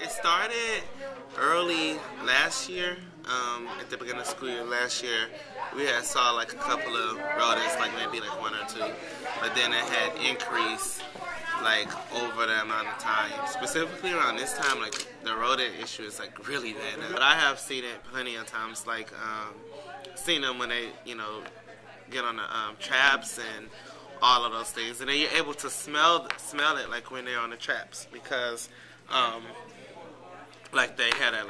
It started early last year. At the beginning of school year last year, we had saw like a couple of rodents, like maybe like one or two, but then it had increased like over the amount of time. Specifically around this time, like the rodent issue is like really bad now. But I have seen it plenty of times, like seen them when they, get on the traps and all of those things, and then you're able to smell it like when they're on the traps because like they had a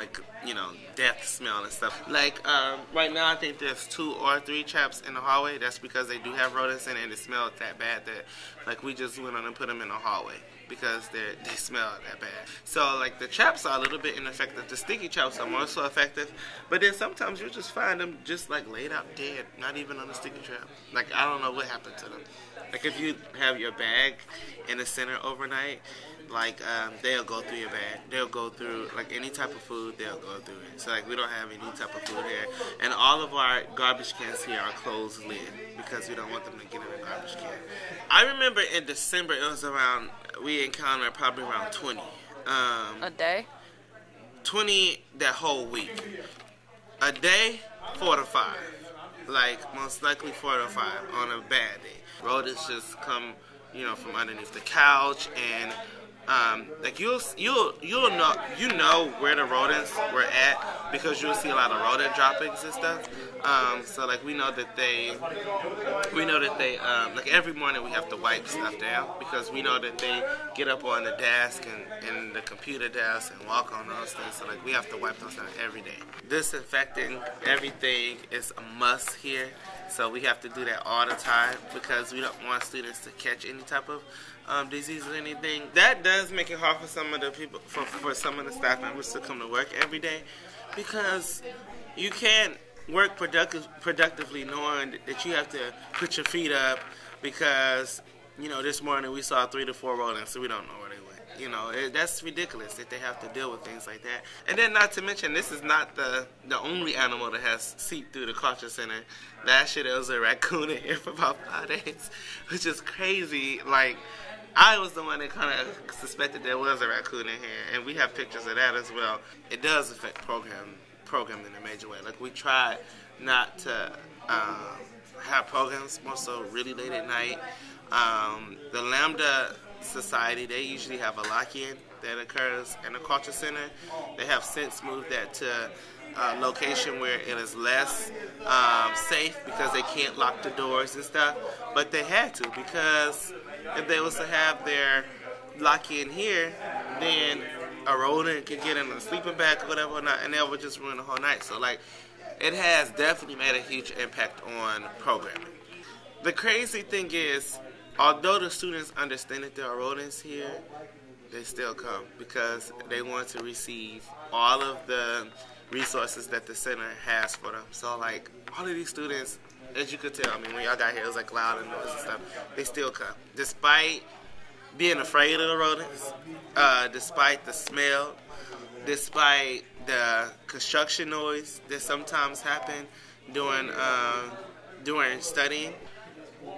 death smell and stuff. Like right now I think there's 2 or 3 traps in the hallway. That's because they do have rodents in it and it smells that bad that like we just went on and put them in the hallway because they smell that bad. So like the traps are a little bit ineffective. The sticky traps are more so effective, but then sometimes you just find them just like laid out dead, not even on a sticky trap. Like I don't know what happened to them. Like if you have your bag in the center overnight, like they'll go through your bag. They'll go through like any type of food. They'll go through it. So like we don't have any type of food here, and all of our garbage cans here are closed lid because we don't want them to get in the garbage can. I remember in December it was around, we encountered probably around 20. A day? 20 that whole week. A day, 4 to 5. Like most likely 4 to 5 on a bad day. Rodents just come, from underneath the couch, and like you'll know where the rodents were at because you'll see a lot of rodent droppings and stuff. So like we know that they like every morning we have to wipe stuff down because we know that they get up on the desk and the computer desk and walk on those things. So like we have to wipe those down every day. Disinfecting everything is a must here. So we have to do that all the time because we don't want students to catch any type of disease or anything. That does make it hard for some of the people, for some of the staff members to come to work every day because you can't work productively knowing that you have to put your feet up because, this morning we saw 3 to 4 rodents, so we don't know where they went. That's ridiculous that they have to deal with things like that. And then not to mention, this is not the only animal that has seeped through the culture center. Last year there was a raccoon in here for about 5 days, which is crazy. Like, I was the one that kind of suspected there was a raccoon in here, and we have pictures of that as well. It does affect programming in a major way. Like, we tried not to have programs more so really late at night. The Lambda Society, they usually have a lock-in that occurs in the culture center. They have since moved that to a location where it is less safe because they can't lock the doors and stuff, but they had to because if they was to have their lock-in here, then a rodent could get in a sleeping bag or whatever, and they would just ruin the whole night. So like, it has definitely made a huge impact on programming. The crazy thing is, although the students understand that there are rodents here, they still come because they want to receive all of the resources that the center has for them. So like, all of these students, as you could tell, when y'all got here, it was like loud and noise and stuff. They still come, despite being afraid of the rodents, despite the smell, despite the construction noise that sometimes happen during studying.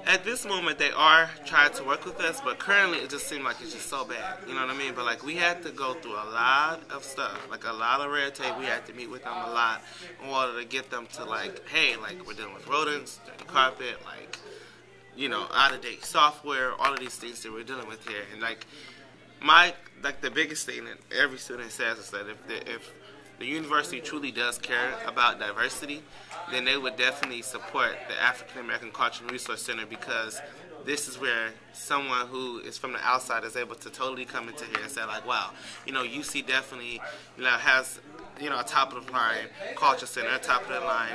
At this moment, they are trying to work with us, but currently it just seems like it's just so bad. You know what I mean? But like, we had to go through a lot of stuff, like a lot of red tape. We had to meet with them a lot in order to get them to like, hey, like we're dealing with rodents, dirty carpet, like, out-of-date software, all of these things that we're dealing with here. And like, the biggest thing that every student says is that if the university truly does care about diversity, then they would definitely support the African American Cultural Resource Center because this is where someone who is from the outside is able to totally come into here and say like, wow, UC definitely has a top of the line culture center, a top of the line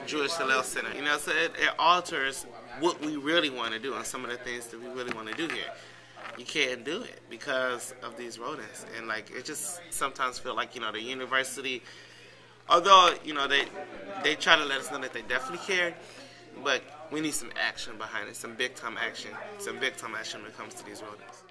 Jewish Hillel Center. So it alters what we really want to do and some of the things that we really want to do here. You can't do it because of these rodents, and like it just sometimes feel like the university, although they try to let us know that they definitely care, but we need some action behind it, some big time action when it comes to these rodents.